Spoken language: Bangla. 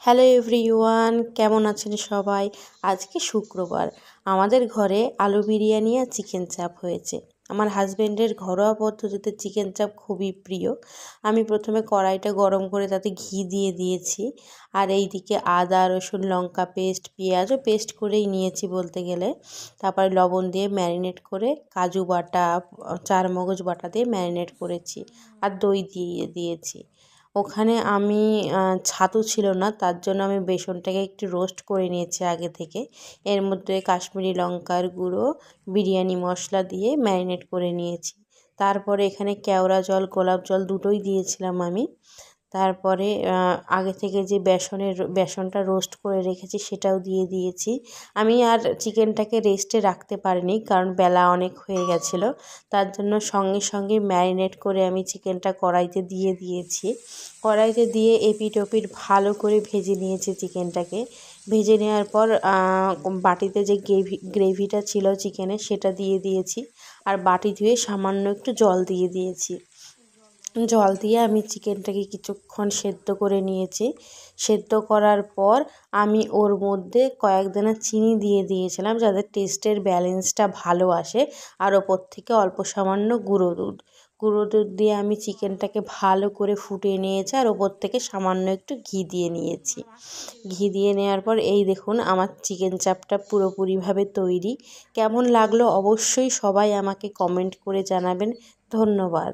হ্যালো এভরিওয়ান, কেমন আছেন সবাই? আজকে শুক্রবার, আমাদের ঘরে আলু বিরিয়ানি আর চিকেন চাপ হয়েছে। আমার হাজব্যান্ডের ঘরোয়া পদ্ধতিতে চিকেন চাপ খুবই প্রিয়। আমি প্রথমে কড়াইটা গরম করে তাতে ঘি দিয়ে দিয়েছি, আর এইদিকে আদা রসুন লঙ্কা পেস্ট পেঁয়াজও পেস্ট করেই নিয়েছি বলতে গেলে। তারপরে লবণ দিয়ে ম্যারিনেট করে কাজু বাটা চারমগজ বাটা দিয়ে ম্যারিনেট করেছি, আর দই দিয়ে দিয়েছি। ওখানে আমি ছাতু ছিল না, তার জন্য আমি বেসনটাকে একটু রোস্ট করে নিয়েছি আগে থেকে। এর মধ্যে কাশ্মীরি লঙ্কার গুঁড়ো বিরিয়ানি মশলা দিয়ে ম্যারিনেট করে নিয়েছি। তারপরে এখানে কেওড়া জল গোলাপ জল দুটোই দিয়েছিলাম আমি। তারপরে আগে থেকে যে বেসনটা রোস্ট করে রেখেছি সেটাও দিয়ে দিয়েছি। আমি আর চিকেনটাকে রেস্টে রাখতে পারিনি, কারণ বেলা অনেক হয়ে গেছিলো। তার জন্য সঙ্গে সঙ্গে ম্যারিনেট করে আমি চিকেনটা কড়াইতে দিয়ে দিয়েছি। কড়াইতে দিয়ে এপিঠ ওপিঠ ভালো করে ভেজে নিয়েছি চিকেনটাকে। ভেজে নেওয়ার পর বাটিতে যে গ্রেভিটা ছিল চিকেনের সেটা দিয়ে দিয়েছি, আর বাটি ধুয়ে সামান্য একটু জল দিয়ে দিয়েছি। জল দিয়ে আমি চিকেনটাকে কিছুক্ষণ সেদ্ধ করে নিয়েছি। সেদ্ধ করার পর আমি ওর মধ্যে কয়েক দানা চিনি দিয়ে দিয়েছিলাম, যাতে টেস্টের ব্যালেন্সটা ভালো আসে। আর ওপর থেকে অল্প সামান্য গুঁড়ো দুধ দিয়ে আমি চিকেনটাকে ভালো করে ফুটিয়ে নিয়েছি, আর ওপর থেকে সামান্য একটু ঘি দিয়ে নিয়েছি। ঘি দিয়ে নেওয়ার পর এই দেখুন আমার চিকেন চাপটা পুরোপুরিভাবে তৈরি। কেমন লাগলো অবশ্যই সবাই আমাকে কমেন্ট করে জানাবেন। ধন্যবাদ।